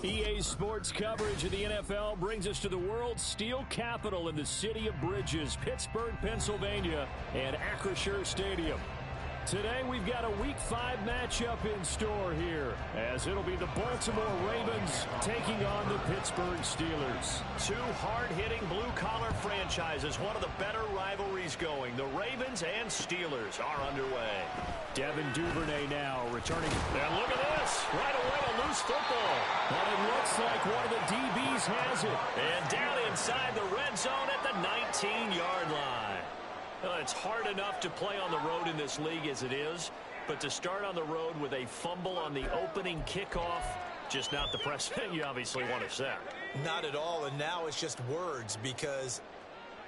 EA Sports coverage of the NFL brings us to the world's steel capital in the city of Bridges, Pittsburgh, Pennsylvania, and Acrisure Stadium. Today we've got a Week 5 matchup in store here, as it'll be the Baltimore Ravens taking on the Pittsburgh Steelers. Two hard-hitting blue-collar franchises, one of the better rivalries going. The Ravens and Steelers are underway. Devin Duvernay now returning. And look at this, right away a loose football. But it looks like one of the DBs has it. And down inside the red zone at the 19-yard line. It's hard enough to play on the road in this league as it is, but to start on the road with a fumble on the opening kickoff, just not the precedent you obviously want to set. Not at all, and now it's just words because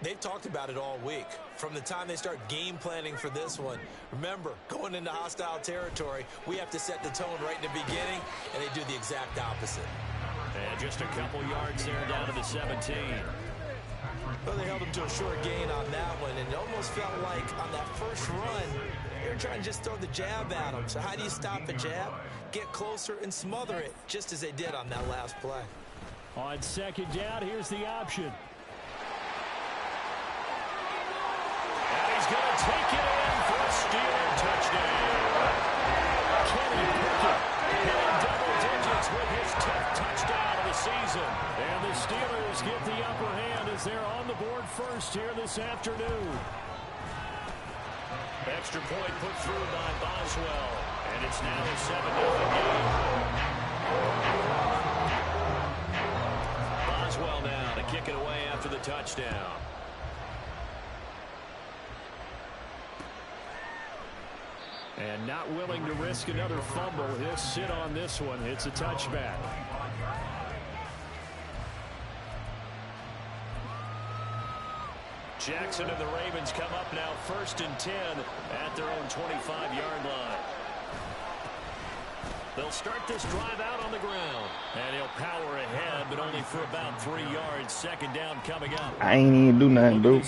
they've talked about it all week. From the time they start game planning for this one, remember, going into hostile territory, we have to set the tone right in the beginning, and they do the exact opposite. And just a couple yards there down to the 17. Well, they held him to a short gain on that one, and it almost felt like on that first run, they were trying to just throw the jab at him. So how do you stop the jab? Get closer and smother it, just as they did on that last play. On second down, here's the option. And he's going to take it in for a Steeler touchdown. Kenny Pickett hitting double digits with his 10th touchdown of the season. And the Steelers get the upper hand as they're on the board first here this afternoon. Extra point put through by Boswell. And it's now a 7-0 game. Boswell now to kick it away after the touchdown. And not willing to risk another fumble. He'll sit on this one. It's a touchback. Jackson and the Ravens come up now 1st and 10 at their own 25-yard line. They'll start this drive out on the ground. And he'll power ahead, but only for about 3 yards. Second down coming up. I ain't even do nothing, bro.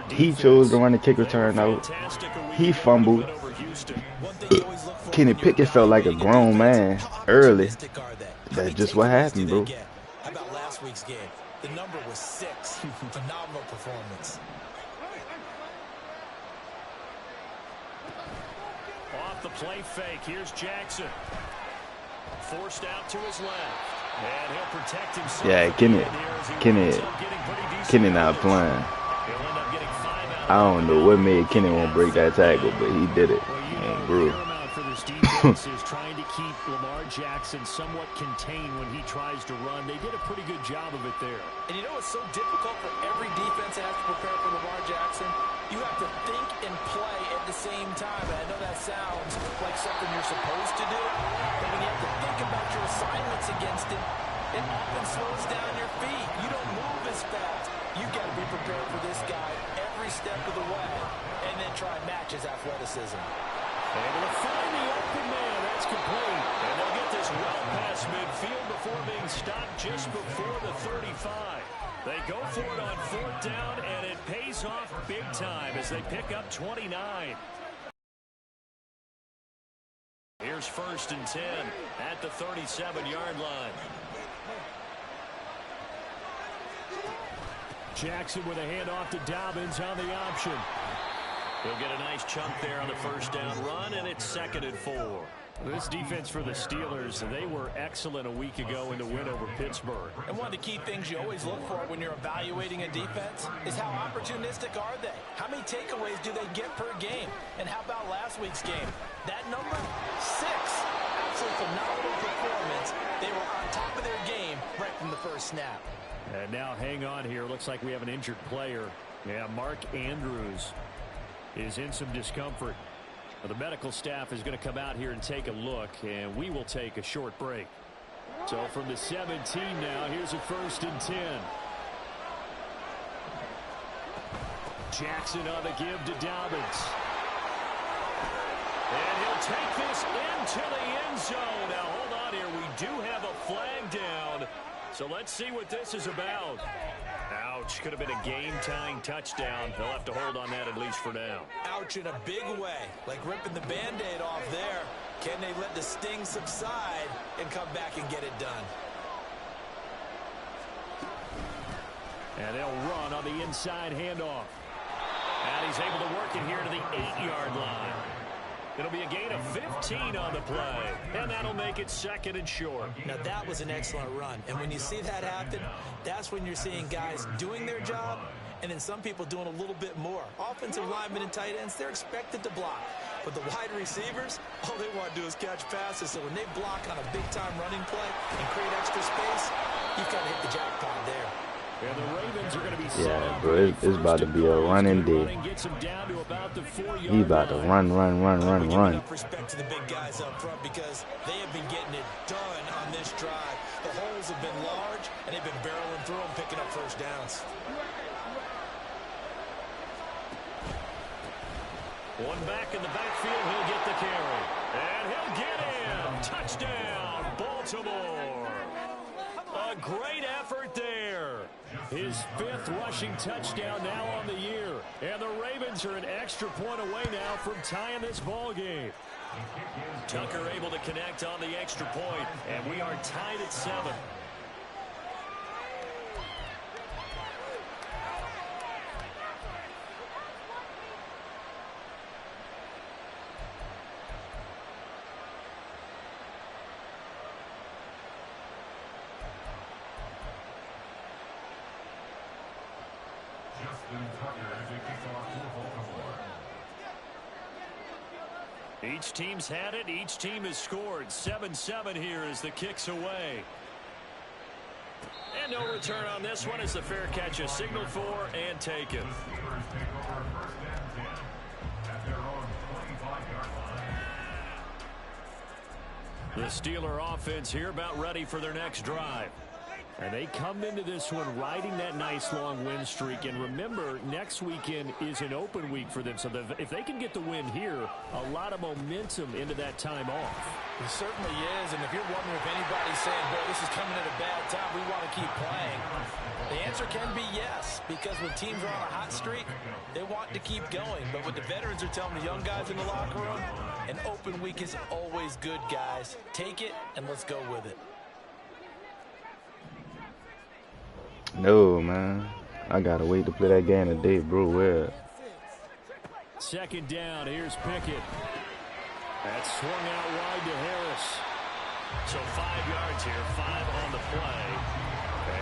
He chose to run the kick return out. He fumbled. Kenny Pickett felt like a grown man early. That's just what happened, bro. How about last week's game? The number was 6. Phenomenal performance. Off the play fake. Here's Jackson. Forced out to his left. And he'll protect himself. Yeah, Kenny not playing. I don't know what made Kenny won't break that tackle, but he did it. And bro. Is trying to keep Lamar Jackson somewhat contained when he tries to run. They did a pretty good job of it there. And you know it's so difficult for every defense that has to prepare for Lamar Jackson? You have to think and play at the same time. And I know that sounds like something you're supposed to do, but when you have to think about your assignments against him, it often slows down your feet. You don't move as fast. You've got to be prepared for this guy every step of the way and then try and match his athleticism. Able to find the open man. That's complete. And they'll get this well past midfield before being stopped just before the 35. They go for it on 4th down, and it pays off big time as they pick up 29. Here's 1st and 10 at the 37-yard line. Jackson with a handoff to Dobbins on the option. He'll get a nice chunk there on the 1st down run, and it's 2nd and 4. This defense for the Steelers, they were excellent a week ago in the win over Pittsburgh. And one of the key things you always look for when you're evaluating a defense is how opportunistic are they? How many takeaways do they get per game? And how about last week's game? That number? 6. Absolutely phenomenal performance. They were on top of their game right from the first snap. And now hang on here. Looks like we have an injured player. Yeah, Mark Andrews is in some discomfort. The medical staff is going to come out here and take a look, and we will take a short break. So from the 17 now, here's a 1st and 10. Jackson on the give to Dobbins. And he'll take this into the end zone. Now hold on here. We do have a flag down. So let's see what this is about. Ouch. Could have been a game-tying touchdown. They'll have to hold on that at least for now. Ouch in a big way. Like ripping the Band-Aid off there. Can they let the sting subside and come back and get it done? And they'll run on the inside handoff. And he's able to work it here to the 8-yard line. It'll be a gain of 15 on the play. And that'll make it 2nd and short. Now, that was an excellent run. And when you see that happen, that's when you're seeing guys doing their job and then some people doing a little bit more. Offensive linemen and tight ends, they're expected to block. But the wide receivers, all they want to do is catch passes. So when they block on a big-time running play and create extra space, you've got to hit the jackpot there. And the Ravens are going to be yeah, bro, it's about to be a running day. He's about to run. Respect to the big guys up front because they have been getting it done on this drive. The holes have been large, and they've been barreling through them, picking up first downs. One back in the backfield, he'll get the carry. And he'll get in. Touchdown, Baltimore. A great effort there. His 5th rushing touchdown now on the year. And the Ravens are an extra point away now from tying this ball game. Tucker able to connect on the extra point, and we are tied at 7. Each team's had it. Each team has scored. 7-7 here as the kick's away. And no return on this one as the fair catch is signaled for and taken. The Steeler offense here about ready for their next drive. And they come into this one riding that nice long win streak. And remember, next weekend is an open week for them. So if they can get the win here, a lot of momentum into that time off. It certainly is. And if you're wondering if anybody's saying, boy, this is coming at a bad time, we want to keep playing, the answer can be yes. Because when teams are on a hot streak, they want to keep going. But what the veterans are telling the young guys in the locker room, an open week is always good, guys. Take it and let's go with it. No, man. I gotta wait to play that game today, bro. Where? 2nd down. Here's Pickett. That swung out wide to Harris. So 5 yards here, 5 on the play.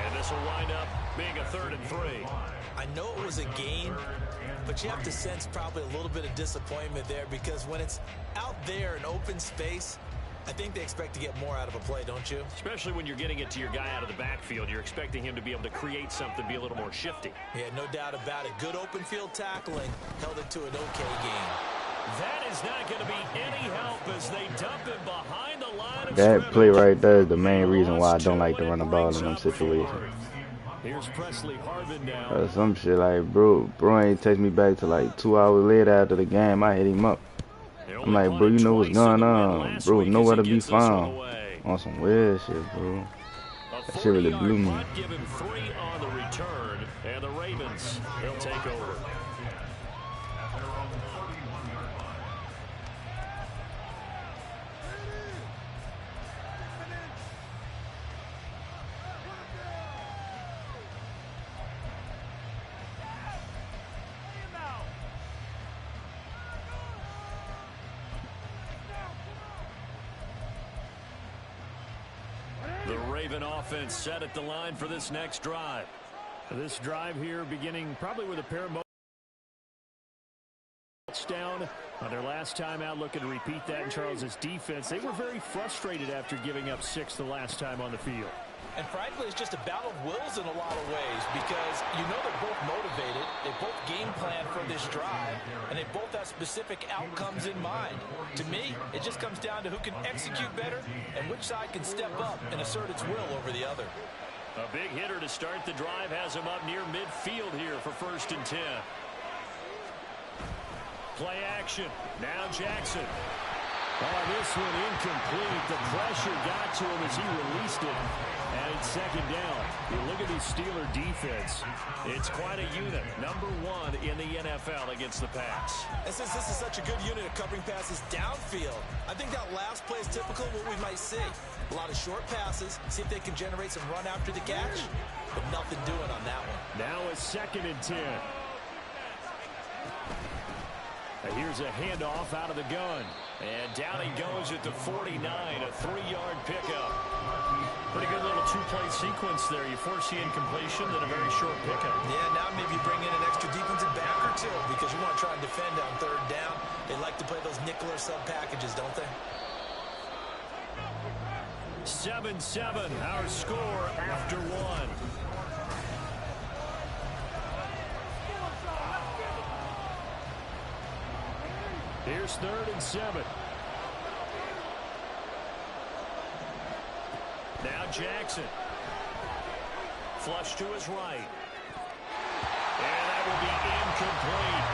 And this will wind up being a 3rd and 3. I know it was a gain, but you have to sense probably a little bit of disappointment there because when it's out there in open space, I think they expect to get more out of a play, don't you? Especially when you're getting it to your guy out of the backfield. You're expecting him to be able to create something, be a little more shifty. Yeah, no doubt about it. Good open field tackling held it to an okay game. That is not going to be any help as they dump him behind the line of that scrimmage. play right there is the main reason why I don't like to run the ball in them situations. Here's Presley Harvin now. Some shit like, bro ain't text me back to like 2 hours later after the game. I hit him up. I'm like, bro, you know what's going on. Bro, nowhere to be found. On some weird shit, bro. That shit really blew me. Give him 3 on the return, and the Ravens, they'll take over. The Raven offense set at the line for this next drive. This drive here beginning probably with a pair of touchdown on their last time out, looking to repeat that in Charles's defense. They were very frustrated after giving up 6 the last time on the field. And frankly, it's just a battle of wills in a lot of ways because you know they're both motivated, they both game plan for this drive, and they both have specific outcomes in mind. To me, it just comes down to who can execute better and which side can step up and assert its will over the other. A big hitter to start the drive has him up near midfield here for 1st and 10. Play action. Now Jackson. Oh, this one incomplete. The pressure got to him as he released it. And it's second down. You look at the Steeler defense. It's quite a unit. Number 1 in the NFL against the pass. And since this is such a good unit of covering passes downfield, I think that last play is typical of what we might see. A lot of short passes, see if they can generate some run after the catch, but nothing doing on that one. Now it's 2nd and 10. And here's a handoff out of the gun. And down he goes at the 49, a 3-yard pickup. Pretty good little two-play sequence there. You force the incompletion, then a very short pickup. Yeah, now maybe you bring in an extra defensive back or two because you want to try and defend on 3rd down. They like to play those nickel or sub packages, don't they? 7-7, our score after 1. Here's 3rd and 7. Now Jackson. Flush to his right. And that will be incomplete.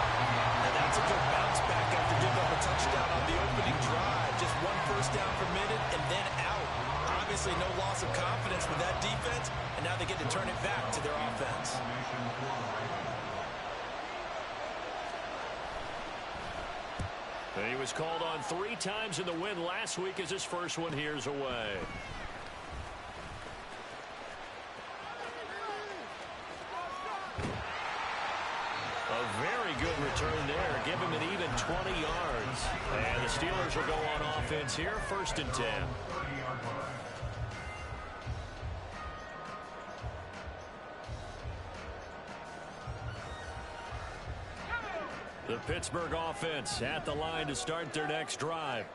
And that's a good bounce back after giving up a touchdown on the opening drive. Just 1 first down permitted and then out. Obviously no loss of confidence with that defense, and now they get to turn it back to their offense. And he was called on 3 times in the win last week as his first one here's away. A very good return there. Give him an even 20 yards. And the Steelers will go on offense here, 1st and 10. The Pittsburgh offense at the line to start their next drive.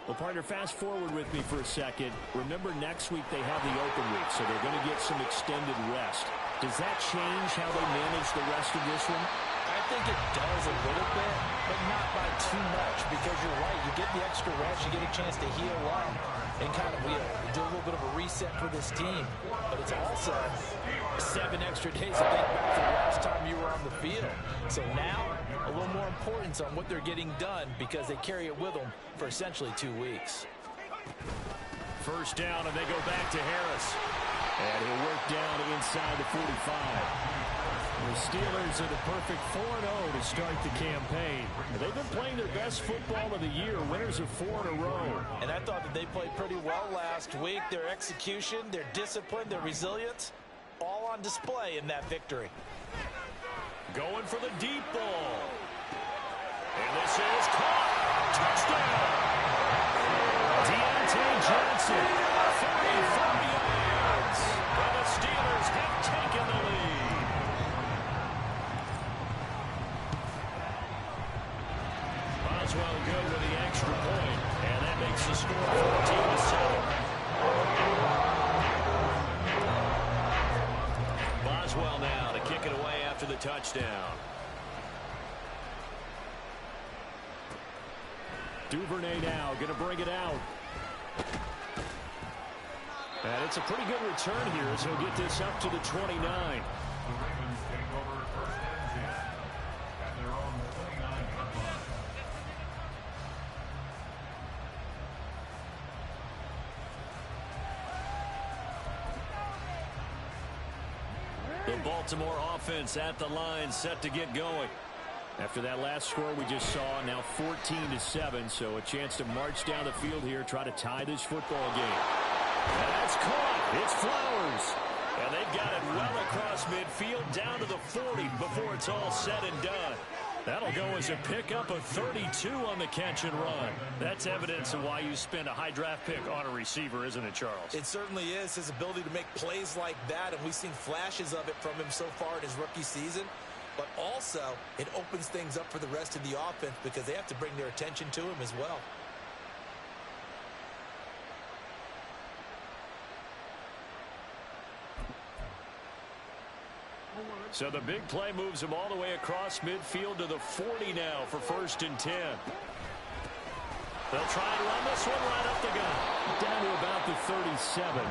Well, partner, fast forward with me for a second. Remember, next week they have the open week, so they're going to get some extended rest. Does that change how they manage the rest of this one? I think it does a little bit, but not by too much, because you're right. You get the extra rest, you get a chance to heal up and kind of do a little bit of a reset for this team. But it's also 7 extra days to think back to the last time you were on the field. So now, a little more importance on what they're getting done because they carry it with them for essentially 2 weeks. First down, and they go back to Harris. And he'll work down inside the 45. The Steelers are the perfect 4-0 to start the campaign. They've been playing their best football of the year, winners of 4 in a row. And I thought that they played pretty well last week. Their execution, their discipline, their resilience, all on display in that victory. Going for the deep ball. And this is caught. Touchdown. Deontay Johnson, 35 yards. And the Steelers have taken the lead. Boswell good with the extra point, and that makes the score 14-7. Boswell now to kick it away after the touchdown. Duvernay now going to bring it out. And it's a pretty good return here as he'll get this up to the 29. The Baltimore offense at the line set to get going. After that last score we just saw, now 14-7, so a chance to march down the field here, try to tie this football game. And that's caught. It's Flowers. And they've got it well across midfield down to the 40 before it's all said and done. That'll go as a pickup of 32 on the catch and run. That's evidence of why you spend a high draft pick on a receiver, isn't it, Charles? It certainly is. His ability to make plays like that, and we've seen flashes of it from him so far in his rookie season. But also, it opens things up for the rest of the offense because they have to bring their attention to him as well. So the big play moves him all the way across midfield to the 40 now for 1st and 10. They'll try and run this one right up the gut. Down to about the 37.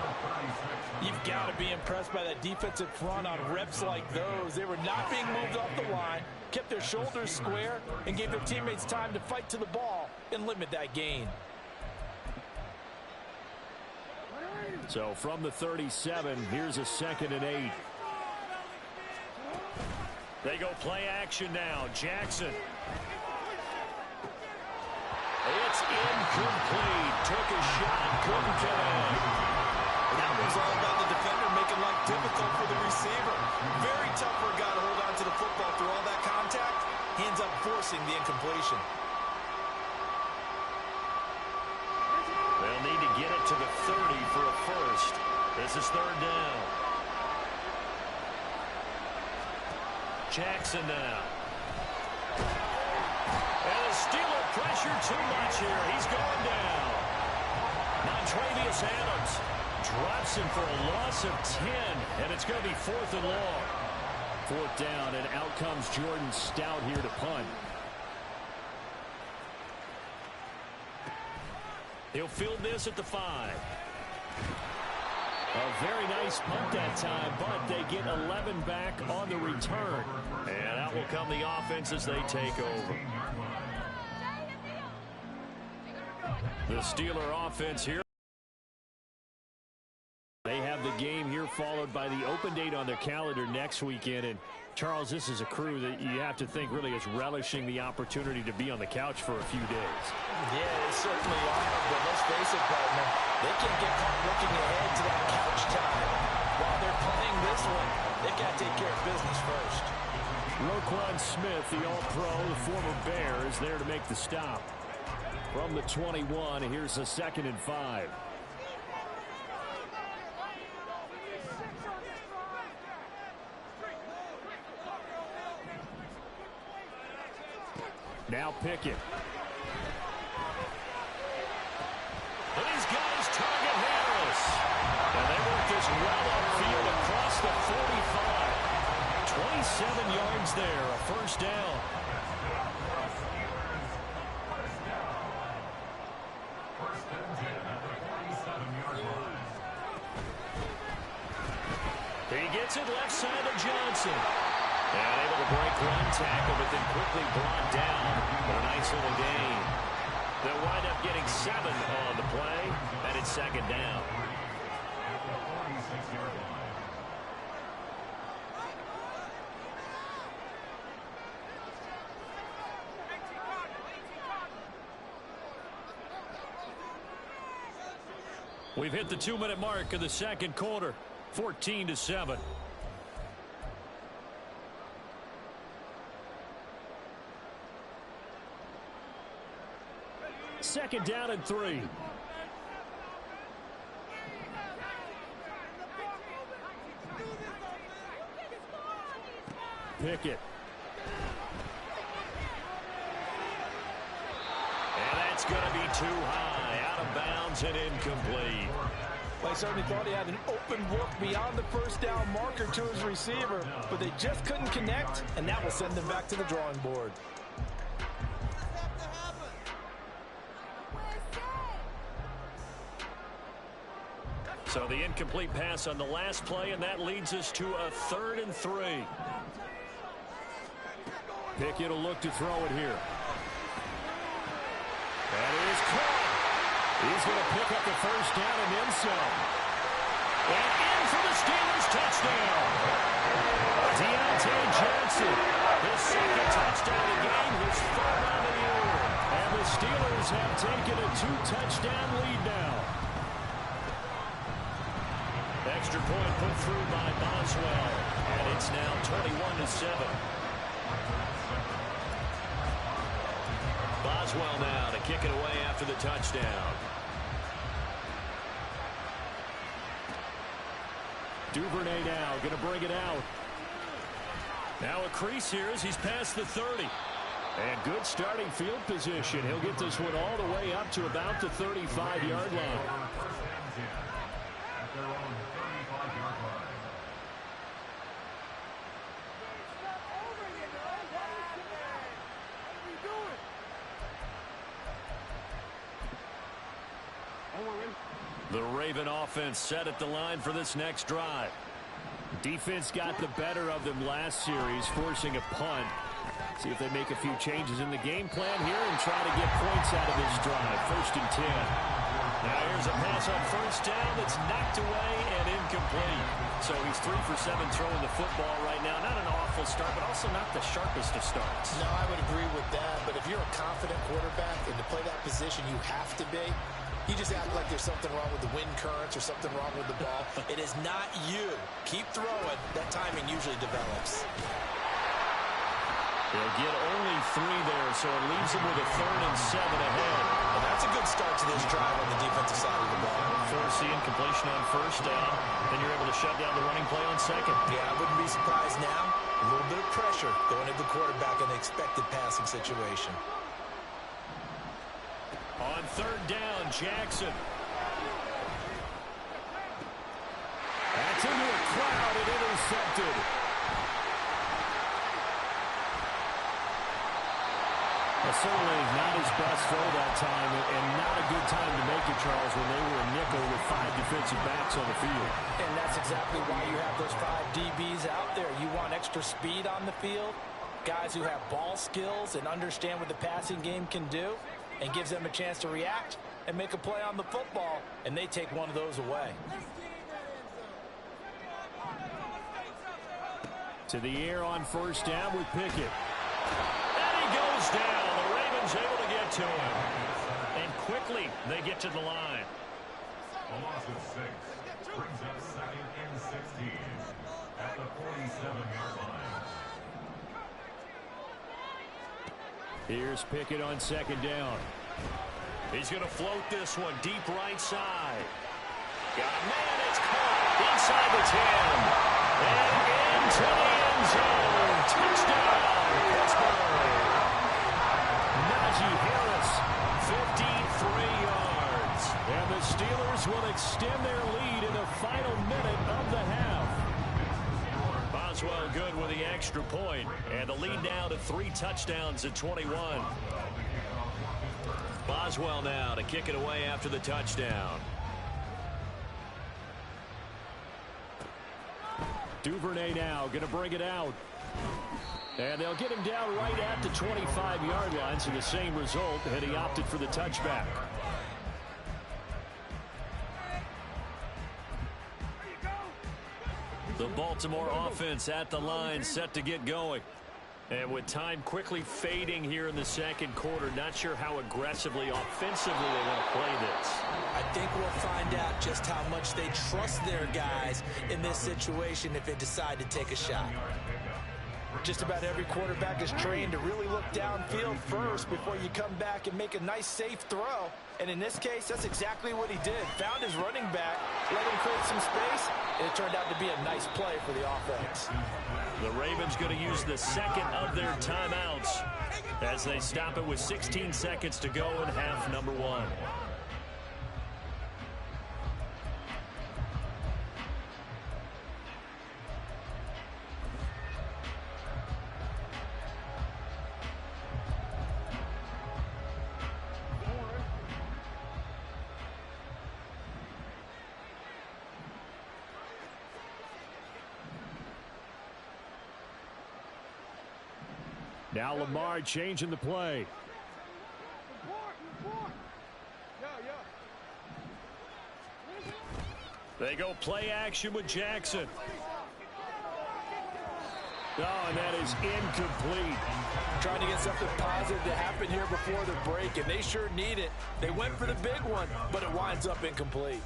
You've got to be impressed by that defensive front on reps like those. They were not being moved off the line, kept their shoulders square, and gave their teammates time to fight to the ball and limit that gain. So from the 37, here's a 2nd and 8. They go play action now. Jackson. It's incomplete. Took a shot. Couldn't connect. That was all about the defender making life difficult for the receiver. Very tough for a guy to hold on to the football through all that contact. He ends up forcing the incompletion. They'll need to get it to the 30 for a first. This is 3rd down. Jackson now. And the Steeler pressure too much here. He's going down. Montravius Adams drops him for a loss of 10. And it's going to be 4th and long. 4th down, and out comes Jordan Stout here to punt. He'll field this at the 5. A very nice punt that time, but they get 11 back on the return. And out will come the offense as they take over. The Steeler offense here. They have the game here followed by the open date on their calendar next weekend. And Charles, this is a crew that you have to think really is relishing the opportunity to be on the couch for a few days. Yeah, they certainly are, but let's face it, partner, they can't get caught looking ahead to that couch time. While they're playing this one, they've got to take care of business first. Roquan Smith, the All-Pro, the former Bear, is there to make the stop. From the 21, here's a 2nd and 5. Now Pickett. And he's got his target, Harris. And they work this well upfield across the 45. 27 yards there, a first down. He gets it left side to Johnson. And able to break one tackle, but then quickly brought down. But a nice little gain. They'll wind up getting 7 on the play, and it's 2nd down. We've hit the 2-minute mark of the 2nd quarter. 14-7. 2nd down and 3. Pickett. And that's going to be too high. Out of bounds and incomplete. Well, I certainly thought he had an open look beyond the first down marker to his receiver, but they just couldn't connect, and that will send them back to the drawing board. So the incomplete pass on the last play, and that leads us to a 3rd and 3. Pickett will look to throw it here. That is caught. He's going to pick up the first down and then some. And in for the Steelers touchdown. Deontay Johnson, his 2nd touchdown of the game, his 3rd on the year. And the Steelers have taken a 2-touchdown lead now. Extra point put through by Boswell, and it's now 21-7. Boswell now to kick it away after the touchdown. Duvernay now going to bring it out. Now a crease here as he's past the 30. And good starting field position. He'll get this one all the way up to about the 35-yard line. The Raven offense set at the line for this next drive. Defense got the better of them last series, forcing a punt. See if they make a few changes in the game plan here and try to get points out of this drive. 1st and 10. Now here's a pass on first down that's knocked away and incomplete. So he's 3 for 7 throwing the football right now. Not an awful start, but also not the sharpest of starts. No, I would agree with that. But if you're a confident quarterback and to play that position, you have to be. You just act like there's something wrong with the wind currents or something wrong with the ball. It is not you. Keep throwing. That timing usually develops. They'll get only 3 there, so it leaves them with a 3rd and 7 ahead. And that's a good start to this drive on the defensive side of the ball. Force the incompletion on first down, then you're able to shut down the running play on second. Yeah, I wouldn't be surprised now. A little bit of pressure going at the quarterback in the expected passing situation. On 3rd down, Jackson. That's into a crowd and intercepted. Certainly not his best throw that time, and not a good time to make it, Charles, when they were a nickel with 5 defensive backs on the field. And that's exactly why you have those 5 DBs out there. You want extra speed on the field, guys who have ball skills and understand what the passing game can do, and gives them a chance to react and make a play on the football, and they take one of those away. To the air on first down with Pickett. And he goes down. The Ravens able to get to him. And quickly they get to the line. A loss of 6 brings up 2nd and 16 at the 47-yard line. Here's Pickett on 2nd down. He's going to float this one deep right side. Got a man. It's caught inside the 10. And into the end zone. Touchdown, Pittsburgh. Najee Harris, 53 yards. And the Steelers will extend their lead in the final minute of the half. Boswell good with the extra point. And the lead now to 3 touchdowns at 21. Boswell now to kick it away after the touchdown. Duvernay now going to bring it out. And they'll get him down right at the 25-yard line, so the same result had he opted for the touchback. The Baltimore offense at the line, set to get going. And with time quickly fading here in the second quarter, not sure how aggressively, offensively they want to play this. I think we'll find out just how much they trust their guys in this situation if they decide to take a shot. Just about every quarterback is trained to really look downfield first before you come back and make a nice, safe throw. And in this case, that's exactly what he did. Found his running back, let him create some space, and it turned out to be a nice play for the offense. The Ravens going to use the second of their timeouts as they stop it with 16 seconds to go in half number 1. Now Lamar changing the play. They go play action with Jackson. Oh, and that is incomplete. Trying to get something positive to happen here before the break, and they sure need it. They went for the big one, but it winds up incomplete.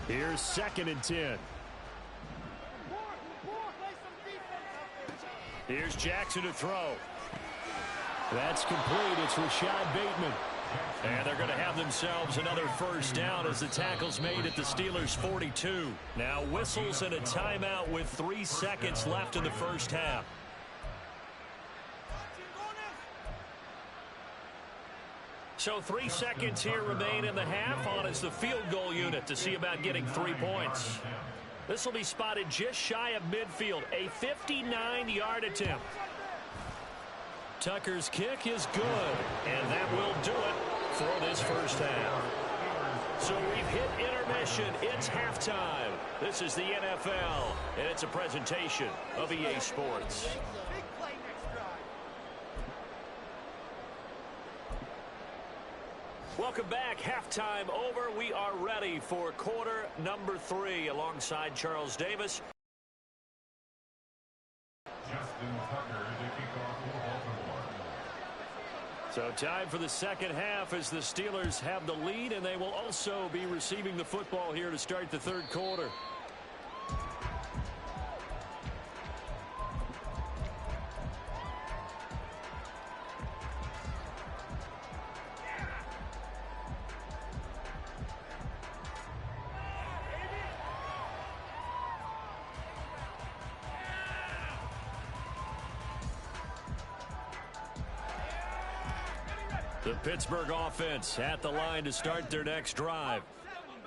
Here's 2nd and 10. Here's Jackson to throw. That's complete. It's Rashad Bateman. And they're going to have themselves another first down as the tackle's made at the Steelers' 42. Now whistles and a timeout with 3 seconds left in the first half. So 3 seconds here remain in the half on as the field goal unit to see about getting 3 points. This will be spotted just shy of midfield, a 59-yard attempt. Tucker's kick is good, and that will do it for this first half. So we've hit intermission. It's halftime. This is the NFL, and it's a presentation of EA Sports. Welcome back. Halftime over. We are ready for quarter number 3 alongside Charles Davis. Justin Tucker to kick off for Baltimore. So time for the second half as the Steelers have the lead, and they will also be receiving the football here to start the third quarter. The Pittsburgh offense at the line to start their next drive.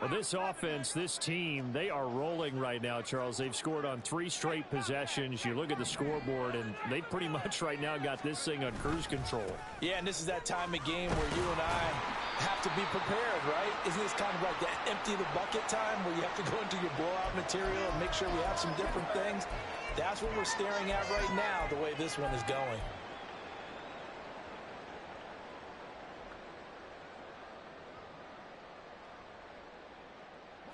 Well, this offense, this team, they are rolling right now, Charles. They've scored on 3 straight possessions. You look at the scoreboard, and they pretty much right now got this thing on cruise control. Yeah, and this is that time of game where you and I have to be prepared, right? Isn't this kind of like that empty the bucket time where you have to go into your blowout material and make sure we have some different things? That's what we're staring at right now, the way this one is going.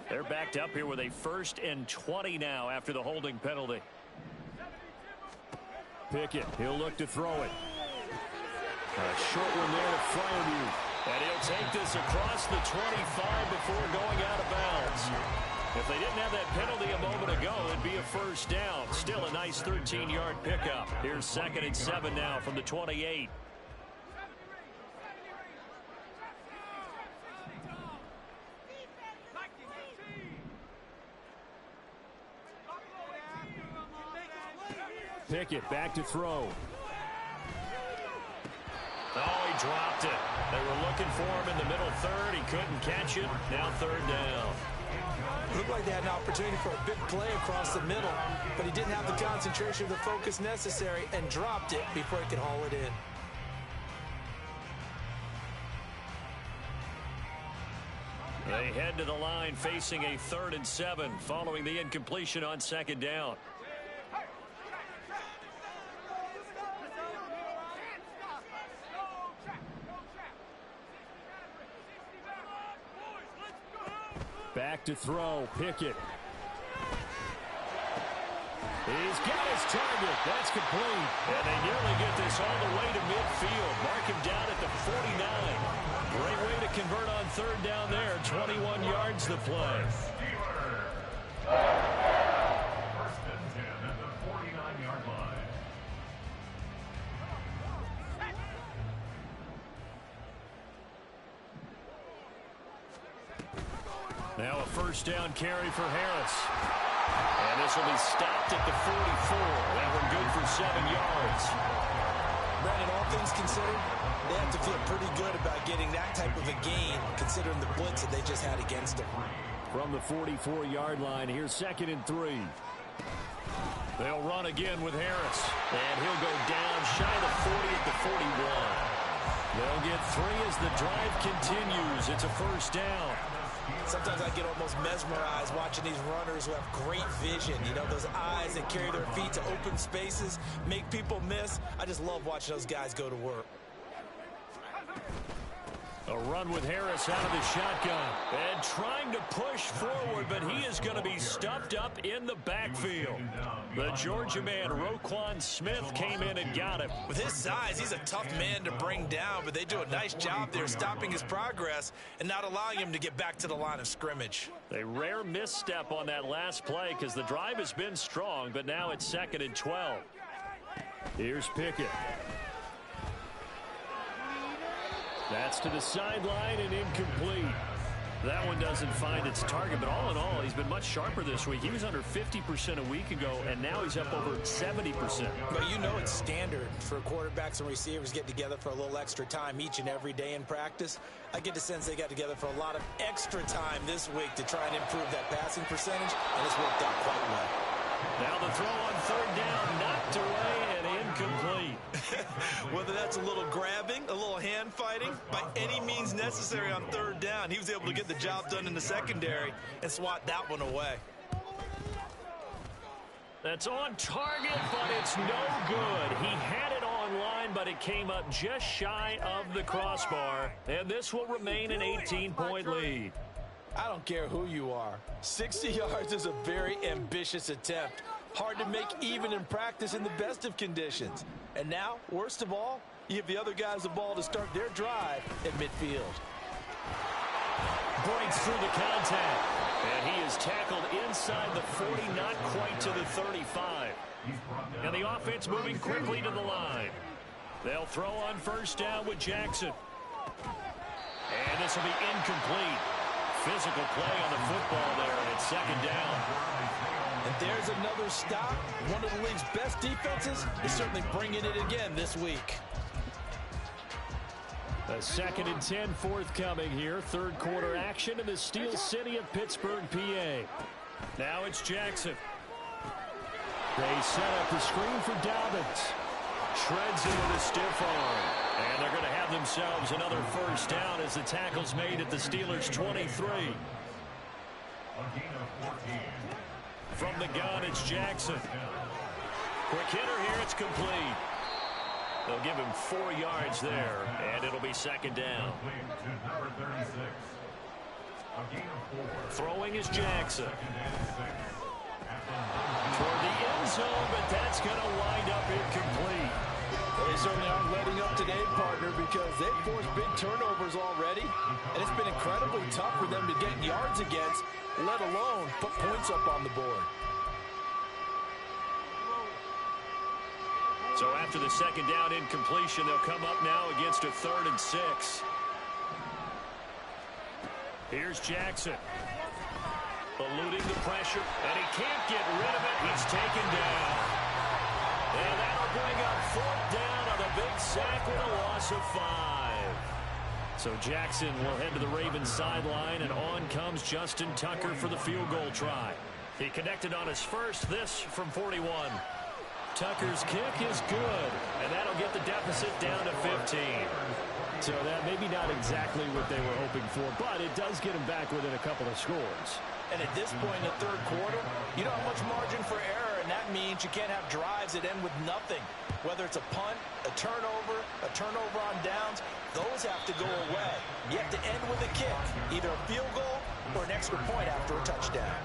They're backed up here with a 1st and 20 now after the holding penalty. Pickett, he'll look to throw it. A short one there to Fryermuth. And he'll take this across the 25 before going out of bounds. If they didn't have that penalty a moment ago, it'd be a 1st down. Still a nice 13-yard pickup. Here's 2nd and 7 now from the 28. Pickett back to throw. Oh, he dropped it. They were looking for him in the middle 3rd. He couldn't catch it. Now 3rd down. Looked like they had an opportunity for a big play across the middle, but he didn't have the concentration or the focus necessary and dropped it before he could haul it in. They head to the line facing a 3rd and 7 following the incompletion on 2nd down. Back to throw, Pickett. He's got his target. That's complete. And they nearly get this all the way to midfield. Mark him down at the 49. Great way to convert on 3rd down there. 21 yards the play. 1st and 10 at the 49-yard line. Now a 1st down carry for Harris. And this will be stopped at the 44. That one good for 7 yards. Brandon, all things considered, they have to feel pretty good about getting that type of a gain, considering the blitz that they just had against them. From the 44-yard line, here's 2nd and 3. They'll run again with Harris. And he'll go down shy of the 40 at the 41. They'll get 3 as the drive continues. It's a 1st down. Sometimes I get almost mesmerized watching these runners who have great vision. You know, those eyes that carry their feet to open spaces, make people miss. I just love watching those guys go to work. A run with Harris out of the shotgun. And trying to push forward, but he is going to be stuffed up in the backfield. The Georgia man, Roquan Smith, came in and got him. With his size, he's a tough man to bring down, but they do a nice job there stopping his progress and not allowing him to get back to the line of scrimmage. A rare misstep on that last play because the drive has been strong, but now it's 2nd and 12. Here's Pickett. That's to the sideline and incomplete. That one doesn't find its target, but all in all, he's been much sharper this week. He was under 50% a week ago, and now he's up over 70%. But you know it's standard for quarterbacks and receivers get together for a little extra time each and every day in practice. I get the sense they got together for a lot of extra time this week to try and improve that passing percentage, and it's worked out quite well. Now the throw on 3rd down, knocked away and incomplete. Whether that's a little grabbing, a little hand fighting, by any means necessary on 3rd down, he was able to get the job done in the secondary and swat that one away. That's on target, but it's no good. He had it online, but but it came up just shy of the crossbar, and this will remain an 18-point lead. I don't care who you are. 60 yards is a very ambitious attempt. Hard to make even in practice in the best of conditions. And now, worst of all, you give the other guys the ball to start their drive at midfield. Breaks through the contact. And he is tackled inside the 40, not quite to the 35. And the offense moving quickly to the line. They'll throw on first down with Jackson. And this will be incomplete. Physical play on the football there, and it's second down. And there's another stop. One of the league's best defenses is certainly bringing it again this week. A 2nd and 10 forthcoming here. Third quarter action in the Steel City of Pittsburgh, PA. Now it's Jackson. They set up the screen for Dobbins. Shreds it with a stiff arm. And they're going to have themselves another first down as the tackle's made at the Steelers' 23. From the gun, it's Jackson. Quick hitter here, it's complete. They'll give him 4 yards there, and it'll be second down. Throwing is Jackson. Toward the end zone, but that's going to wind up incomplete. They certainly aren't letting up today, partner, because they've forced big turnovers already, and it's been incredibly tough for them to get yards against, let alone put points up on the board. So after the second down incompletion, they'll come up now against a 3rd and 6. Here's Jackson. Eluding the pressure, and he can't get rid of it. He's taken down. And that'll bring up 4th down on a big sack with a loss of 5. So Jackson will head to the Ravens sideline, and on comes Justin Tucker for the field goal try. He connected on his first, this from 41. Tucker's kick is good, and that'll get the deficit down to 15. So that maybe not exactly what they were hoping for, but it does get them back within a couple of scores. And at this point in the third quarter, you don't have much margin for error, and that means you can't have drives that end with nothing. Whether it's a punt, a turnover on downs, those have to go away. You have to end with a kick, either a field goal or an extra point after a touchdown.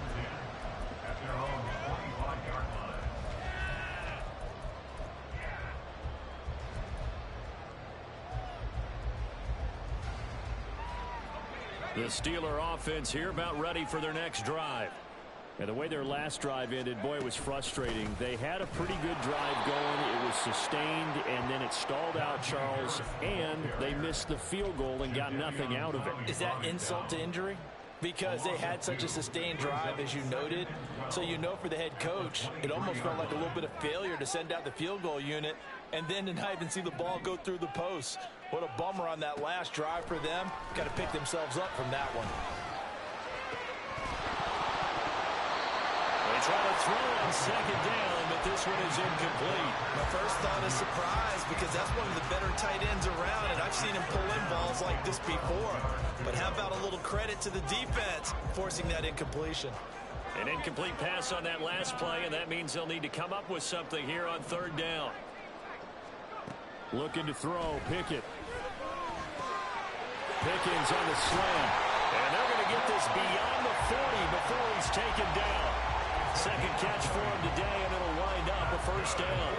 The Steeler offense here about ready for their next drive. And the way their last drive ended, boy, it was frustrating. They had a pretty good drive going. It was sustained, and then it stalled out, Charles, and they missed the field goal and got nothing out of it. Is that insult to injury? Because they had such a sustained drive, as you noted. So you know for the head coach, it almost felt like a little bit of failure to send out the field goal unit and then to not even see the ball go through the posts. What a bummer on that last drive for them. Got to pick themselves up from that one. They try to throw on second down, but this one is incomplete. My first thought is surprise, because that's one of the better tight ends around, and I've seen him pull in balls like this before. But how about a little credit to the defense forcing that incompletion? An incomplete pass on that last play, and that means they'll need to come up with something here on third down. Looking to throw, Pickett. Pickens on the slam. And they're going to get this beyond the 40 before he's taken down. Second catch for him today, and it'll wind up a first down.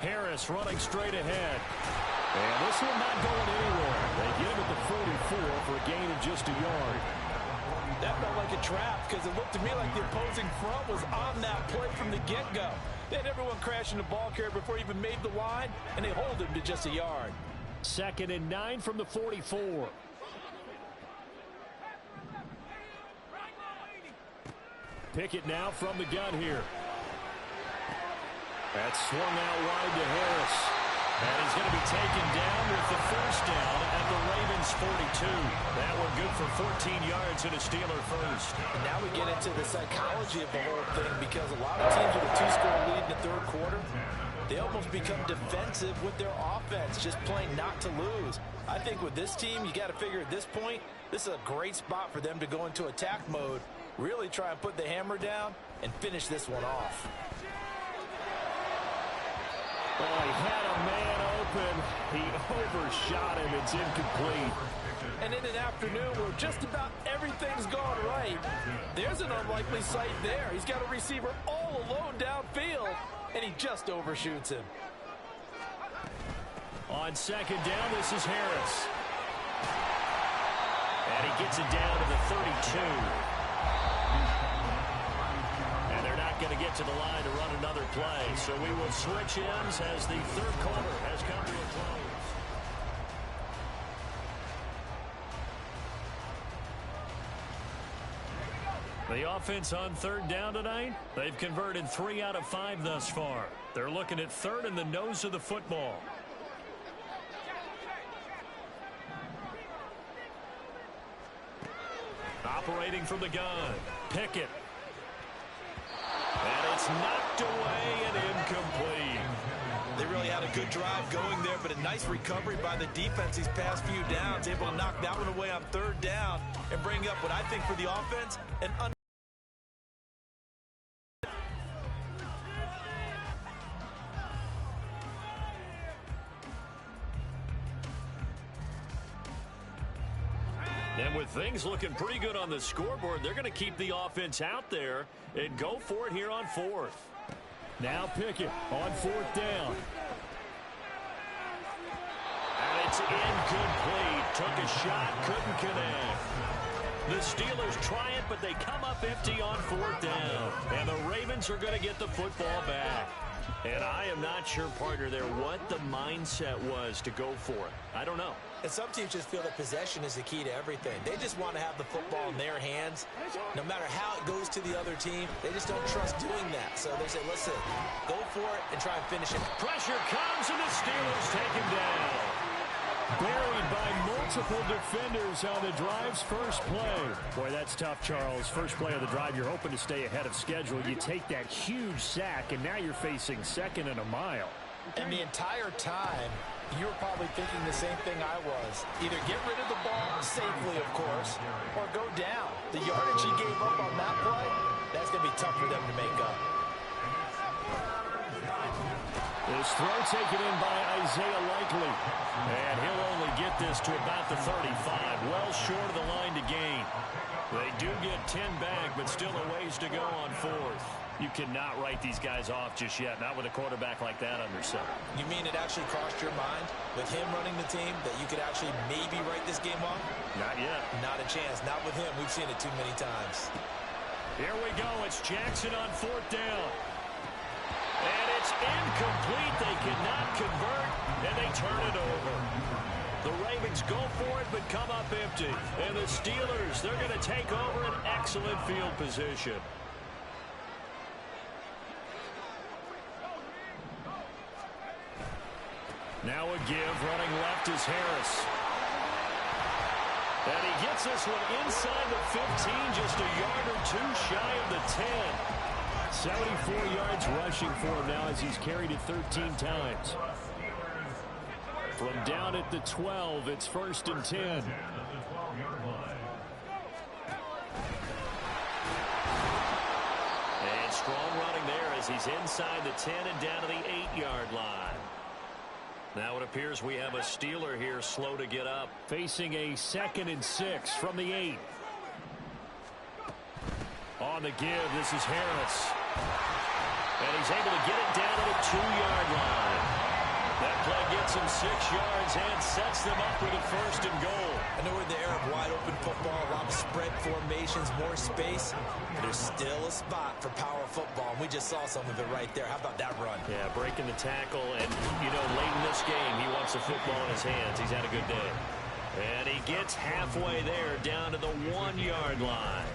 Harris running straight ahead. And this one not going anywhere. They get him at the 44 for a gain of just a yard. That felt like a trap, because it looked to me like the opposing front was on that play from the get-go. They had everyone crashing the ball carrier before he even made the line, and they hold him to just a yard. 2nd and 9 from the 44. Pickett now from the gun here. That's swung out wide to Harris. And he's going to be taken down with the first down at the Ravens 42. That one good for 14 yards and a Steeler first. And now we get into the psychology of the whole thing, because a lot of teams with a 2-score lead in the third quarter, they almost become defensive with their offense, just playing not to lose. I think with this team, you got to figure at this point, this is a great spot for them to go into attack mode, Really try and put the hammer down and finish this one off. Oh, he had a man open. He overshot him. It's incomplete. And in an afternoon where just about everything's gone right, there's an unlikely sight there. He's got a receiver all alone downfield, and he just overshoots him. On second down, this is Harris. And he gets it down to the 32. And they're not going to get to the line to run another play. So we will switch ends as the third quarter has come to a close. The offense on third down tonight, they've converted 3 out of 5 thus far. They're looking at third in the nose of the football. Operating from the gun, Pickett. And it's knocked away and incomplete. They really had a good drive going there, but a nice recovery by the defense these past few downs, able to knock that one away on third down and bring up what I think for the offense, an And with things looking pretty good on the scoreboard, they're going to keep the offense out there and go for it here on fourth. Now Pickett on fourth down. And it's incomplete. Took a shot, couldn't connect. The Steelers try it, but they come up empty on fourth down. And the Ravens are going to get the football back. And I am not sure, partner, there what the mindset was to go for it. I don't know. And some teams just feel that possession is the key to everything. They just want to have the football in their hands. No matter how it goes to the other team, they just don't trust doing that. So they say, listen, go for it and try and finish it. Pressure comes, and the Steelers take him down. Buried by multiple defenders on the drive's first play. Boy, that's tough, Charles. First play of the drive, you're hoping to stay ahead of schedule. You take that huge sack, and now you're facing second and a mile. And the entire time, you were probably thinking the same thing I was. Either get rid of the ball safely, of course, or go down. The yardage he gave up on that play, that's going to be tough for them to make up. This throw taken in by Isaiah Likely. And he'll only get this to about the 35. Well short of the line to gain. They do get 10 back, but still a ways to go on fourth. You cannot write these guys off just yet, not with a quarterback like that under center. You mean it actually crossed your mind with him running the team that you could actually maybe write this game off? Not yet. Not a chance. Not with him. We've seen it too many times. Here we go. It's Jackson on fourth down. And it's incomplete. They cannot convert, and they turn it over. The Ravens go for it, but come up empty. And the Steelers, they're going to take over an excellent field position. Now a give, running left is Harris. And he gets this one inside the 15, just a yard or two shy of the 10. 74 yards rushing for him now as he's carried it 13 times. From down at the 12, it's 1st and 10. And strong running there as he's inside the 10 and down to the 8-yard line. Now it appears we have a Steeler here slow to get up. Facing a 2nd and 6 from the 8. On the give, this is Harris. And he's able to get it down to the 2-yard line. That play gets him 6 yards and sets them up with a 1st and goal. I know we're in the era of wide open football, a lot of spread formations, more space. But there's still a spot for power football, and we just saw some of it right there. How about that run? Yeah, breaking the tackle, and, you know, late in this game, he wants the football in his hands. He's had a good day. And he gets halfway there, down to the 1-yard line.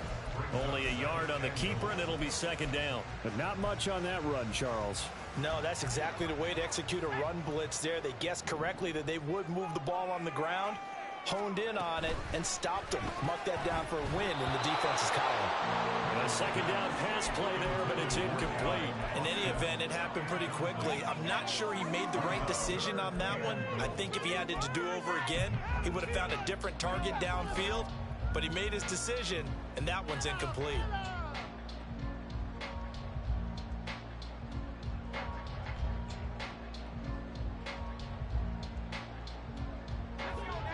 Only a yard on the keeper, and it'll be 2nd down. But not much on that run, Charles. No, that's exactly the way to execute a run blitz there. They guessed correctly that they would move the ball on the ground, honed in on it, and stopped them. Mark that down for a win in the defense's column. And a 2nd down pass play there, but it's incomplete. In any event, it happened pretty quickly. I'm not sure he made the right decision on that one. I think if he had it to do over again, he would have found a different target downfield. but he made his decision, and that one's incomplete.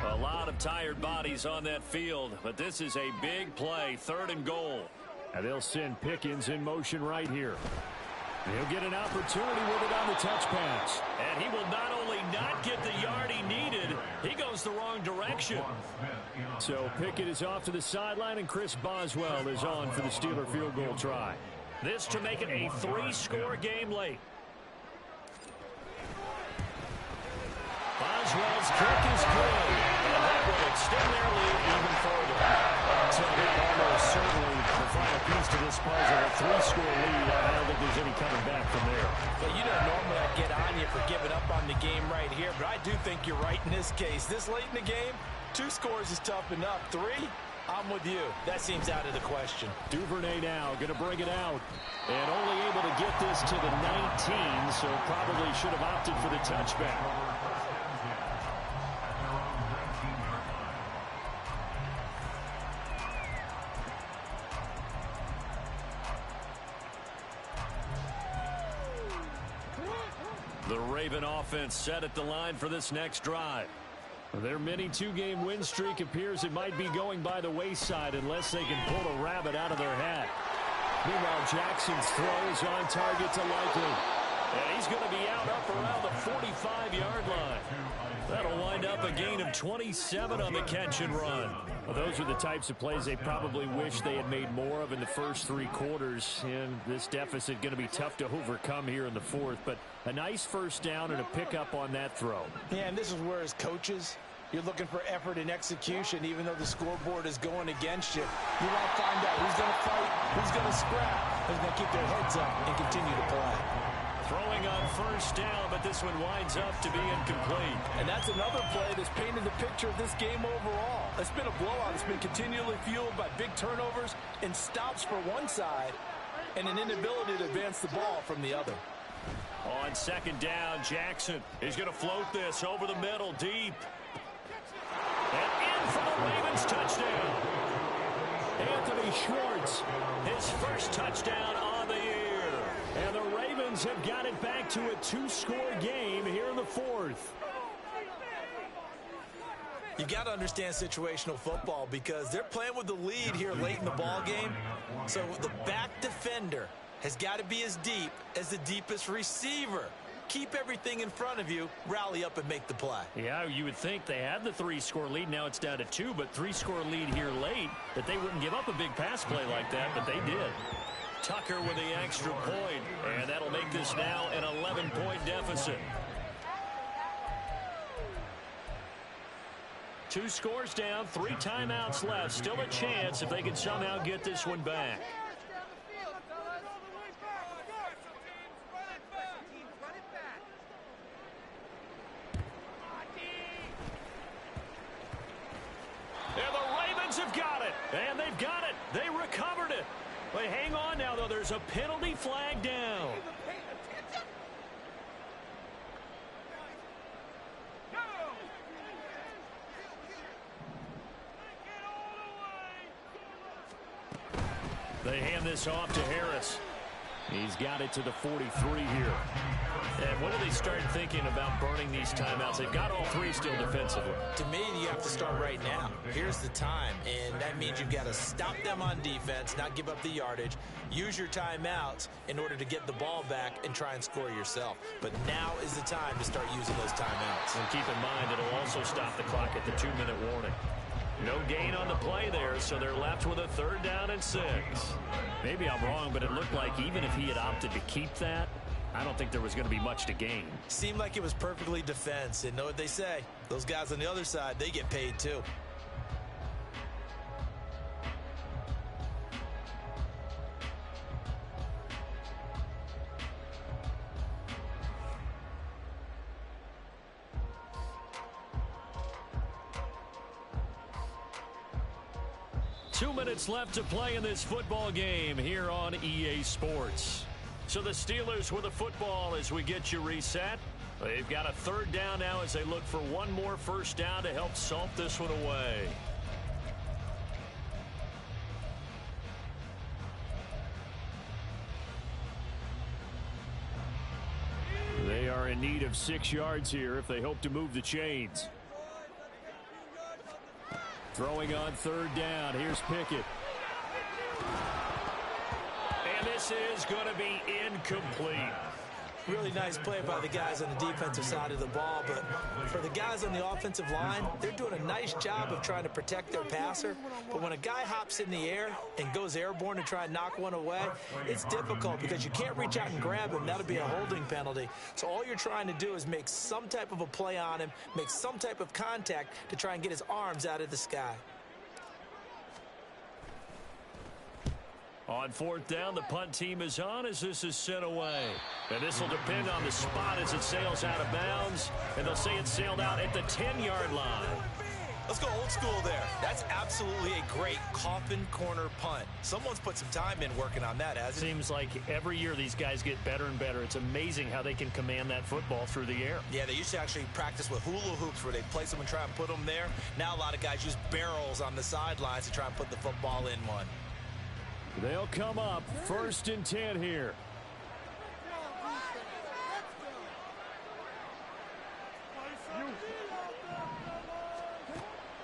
A lot of tired bodies on that field, but this is a big play, 3rd and goal. And they'll send Pickens in motion right here. He'll get an opportunity with it on the touch pass. And he will not only not get the yard he needed, he goes the wrong direction. So Pickett is off to the sideline, and Chris Boswell is on for the Steeler field goal try. This to make it a 3-score game late. Boswell's kick is good, and that will extend their lead even further. So that almost certainly the final piece to this puzzle. A 3-score lead. I don't think there's any coming back from there. Well, you know, normally I get on you for giving up on the game right here, but I do think you're right in this case. This late in the game, 2 scores is tough enough. 3, I'm with you. That seems out of the question. Duvernay now going to bring it out. And only able to get this to the 19, so probably should have opted for the touchback. The Raven offense set at the line for this next drive. Their mini 2-game win streak appears it might be going by the wayside unless they can pull a rabbit out of their hat. Meanwhile, Jackson's throw is on target to Likely. And he's going to be out up around the 45-yard line. That'll wind up a gain of 27 on the catch and run. Well, those are the types of plays they probably wish they had made more of in the first 3 quarters. And this deficit going to be tough to overcome here in the 4th. But a nice first down and a pickup on that throw. Yeah, and this is where as coaches, you're looking for effort and execution, even though the scoreboard is going against you. You want to find out who's going to fight, who's going to scrap, who's going to keep their heads up and continue to play. Throwing on first down, but this one winds up to be incomplete. And that's another play that's painted the picture of this game overall. It's been a blowout. It's been continually fueled by big turnovers and stops for one side and an inability to advance the ball from the other. On 2nd down, Jackson is going to float this over the middle, deep. And in for the Ravens touchdown. Anthony Schwartz, his first touchdown on the year. And the Ravens have got it back to a 2-score game here in the 4th. You've got to understand situational football because they're playing with the lead here late in the ball game. So the back defender has got to be as deep as the deepest receiver. Keep everything in front of you, rally up and make the play. Yeah, you would think they had the 3-score lead. Now it's down to 2, but 3-score lead here late, that they wouldn't give up a big pass play like that, but they did. Tucker with the extra point, and that'll make this now an 11-point deficit. 2 scores down, 3 timeouts left. Still a chance if they can somehow get this one back. And the Ravens have got it. And they've got it. They recovered it. But hang on now, though. There's a penalty flag down. They hand this off to Harris. He's got it to the 43 here. And when do they start thinking about burning these timeouts? They've got all 3 still defensively. To me, you have to start right now. Here's the time, and that means you've got to stop them on defense, not give up the yardage, use your timeouts in order to get the ball back and try and score yourself. But now is the time to start using those timeouts. And keep in mind, it'll also stop the clock at the 2-minute warning. No gain on the play there, so they're left with a 3rd down and 6. Maybe I'm wrong, but it looked like even if he had opted to keep that, I don't think there was going to be much to gain. Seemed like it was perfectly defense. And know what they say? Those guys on the other side, they get paid too. Two minutes left to play in this football game here on EA Sports. So the Steelers with the football as we get you reset. They've got a 3rd down now as they look for one more first down to help salt this one away. in need of 6 yards here if they hope to move the chains. Throwing on 3rd down. Here's Pickett. And this is going to be incomplete. Really nice play by the guys on the defensive side of the ball, but for the guys on the offensive line, they're doing a nice job of trying to protect their passer. But when a guy hops in the air and goes airborne to try and knock one away, it's difficult because you can't reach out and grab him. That'll be a holding penalty. So all you're trying to do is make some type of a play on him, make some type of contact to try and get his arms out of the sky. On 4th down, the punt team is on as this is sent away. And this will depend on the spot as it sails out of bounds. And they'll say it sailed out at the 10-yard line. Let's go old school there. That's absolutely a great coffin corner punt. Someone's put some time in working on that, hasn't it? Seems like every year these guys get better and better. It's amazing how they can command that football through the air. Yeah, they used to actually practice with hula hoops where they place them and try and put them there. Now a lot of guys use barrels on the sidelines to try and put the football in one. They'll come up 1st and 10 here.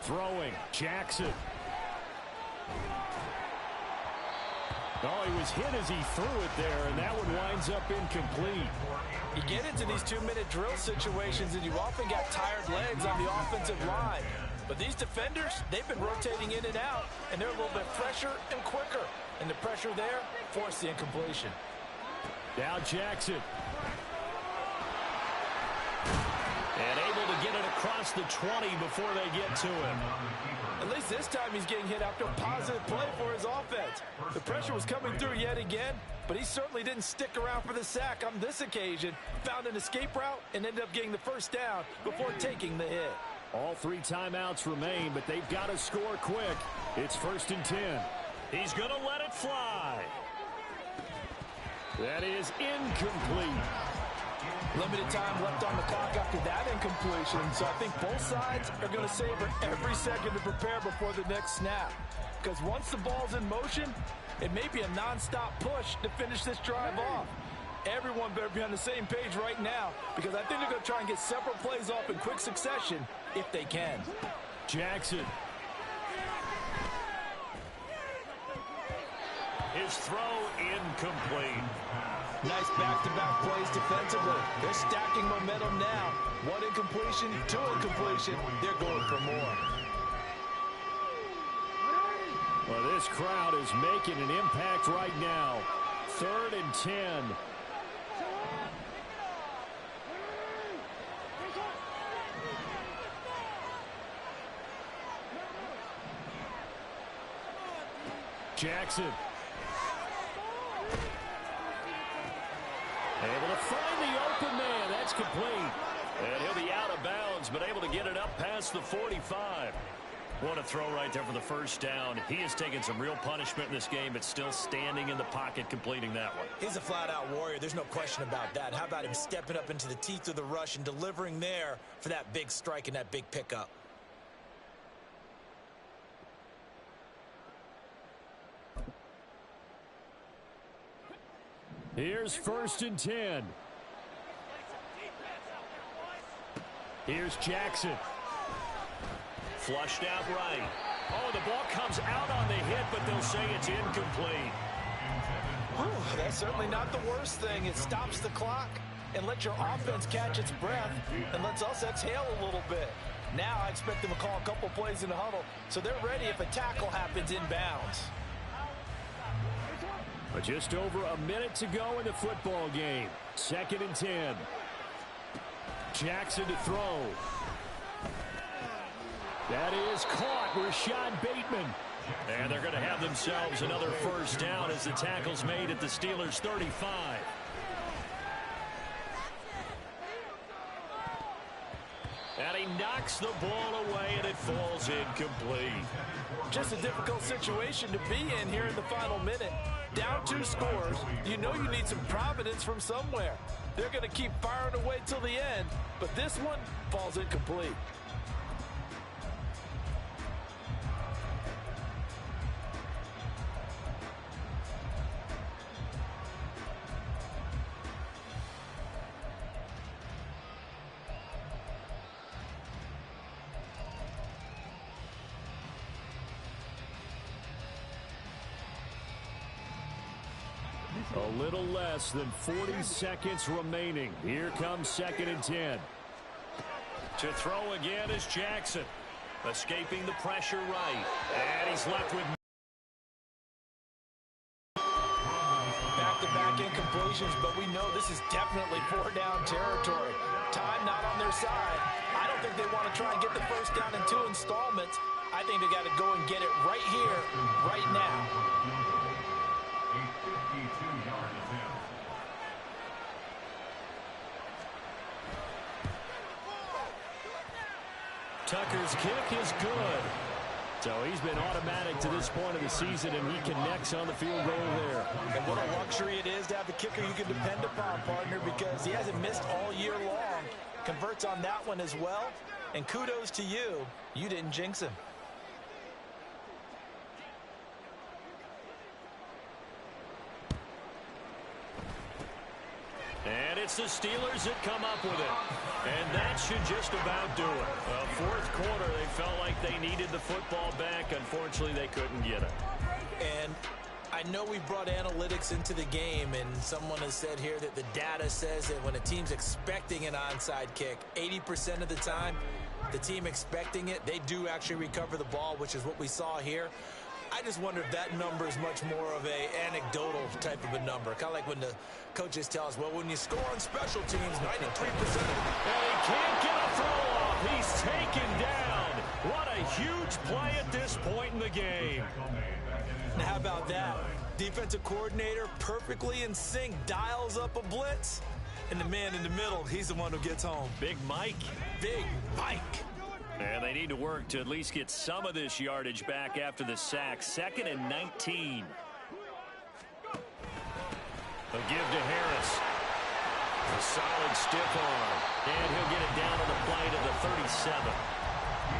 Throwing, Jackson. Oh, he was hit as he threw it there, and that one winds up incomplete. You get into these 2-minute drill situations, and you often got tired legs on the offensive line. But these defenders, they've been rotating in and out, and they're a little bit fresher and quicker. And the pressure there forced the incompletion. Now Jackson. And able to get it across the 20 before they get to him. At least this time he's getting hit after a positive play for his offense. The pressure was coming through yet again, but he certainly didn't stick around for the sack on this occasion. Found an escape route and ended up getting the 1st down before taking the hit. All 3 timeouts remain, but they've got to score quick. It's 1st and 10. He's going to let it fly. That is incomplete. Limited time left on the clock after that incompletion, so I think both sides are going to savor every second to prepare before the next snap. Because once the ball's in motion, it may be a non-stop push to finish this drive off. Everyone better be on the same page right now, because I think they're going to try and get several plays off in quick succession if they can. Jackson. His throw incomplete. Nice back-to-back plays defensively. They're stacking momentum now. 1 incompletion, 2 incompletion. They're going for more. Well, this crowd is making an impact right now. 3rd and 10. Jackson. Able to find the open man. That's complete. And he'll be out of bounds, but able to get it up past the 45. What a throw right there for the 1st down. He has taken some real punishment in this game, but still standing in the pocket, completing that one. He's a flat-out warrior. There's no question about that. How about him stepping up into the teeth of the rush and delivering there for that big strike and that big pickup? Here's 1st and 10. Here's Jackson. Flushed out right. Oh, the ball comes out on the hit, but they'll say it's incomplete. Whew, that's certainly not the worst thing. It stops the clock and lets your offense catch its breath and lets us exhale a little bit. Now I expect them to call a couple plays in the huddle so they're ready if a tackle happens inbounds. But just over a minute to go in the football game. 2nd and 10. Jackson to throw. That is caught. Rashad Bateman. And they're going to have themselves another 1st down as the tackle's made at the Steelers' 35. And he knocks the ball away, and it falls incomplete. Just a difficult situation to be in here in the final minute. Down 2 scores, you know you need some providence from somewhere. They're going to keep firing away till the end, but this one falls incomplete. A little less than 40 seconds remaining. Here comes 2nd and 10. To throw again is Jackson. Escaping the pressure right. And he's left with back-to-back incompletions, but we know this is definitely 4-down territory. Time not on their side. I don't think they want to try and get the first down in 2 installments. I think they got to go and get it right here, right now. A 52-yard attempt. Tucker's kick is good. So he's been automatic to this point of the season, and he connects on the field goal there. And what a luxury it is to have a kicker you can depend upon, partner, because he hasn't missed all year long. Converts on that one as well. And kudos to you. You didn't jinx him. And it's the Steelers that come up with it. And that should just about do it. Fourth quarter, they felt like they needed the football back. Unfortunately, they couldn't get it. And I know we brought analytics into the game, and someone has said here that the data says that when a team's expecting an onside kick, 80% of the time, the team expecting it, they do actually recover the ball, which is what we saw here. I just wonder if that number is much more of a anecdotal type of a number. Kind of like when the coaches tell us, well, when you score on special teams, 93% of the... And he can't get a throw off. He's taken down. What a huge play at this point in the game. Now, how about that? Defensive coordinator perfectly in sync, dials up a blitz, and the man in the middle, he's the one who gets home. Big Mike. Big Mike. And they need to work to at least get some of this yardage back after the sack. 2nd and 19. A give to Harris. A solid stiff arm. And he'll get it down on the play to the 37.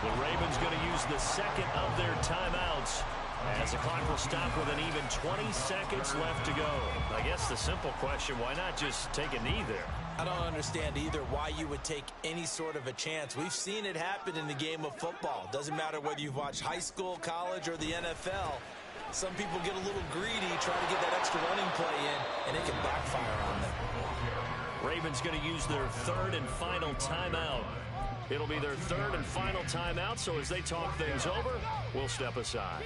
The Ravens going to use the second of their timeouts as the clock will stop with an even 20 seconds left to go. I guess the simple question, why not just take a knee there? I don't understand either why you would take any sort of a chance. We've seen it happen in the game of football. Doesn't matter whether you've watched high school, college, or the NFL. Some people get a little greedy, try to get that extra running play in, and it can backfire on them. Ravens going to use their 3rd and final timeout. It'll be their 3rd and final timeout, so as they talk things over, we'll step aside.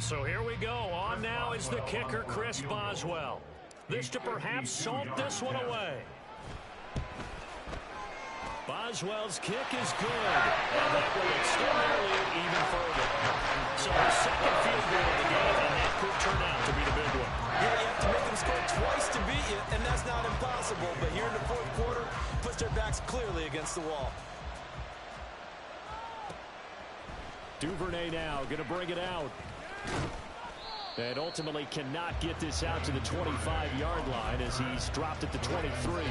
So here we go. On now is the kicker, Chris Boswell. This to perhaps salt this one away. Boswell's kick is good. And that will extend it even further. So the second field goal of the game, and that could turn out to be the big one. Yeah, you have to make them score twice to beat you, and that's not impossible. But here in the 4th quarter, puts their backs clearly against the wall. Duvernay now going to bring it out. And ultimately cannot get this out to the 25-yard line as he's dropped at the 23.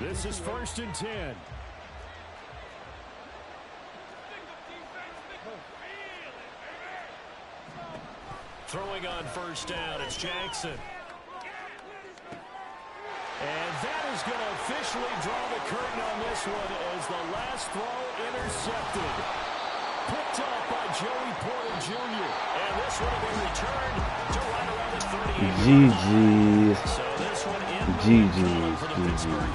This is 1st and 10. Throwing on 1st down, it's Jackson. And that is going to officially draw the curtain on this one as the last throw intercepted. Picked up by Joey Porter Jr. And this one will be returned to right around the 38. GG's. So this one in GG's. for the Pittsburgh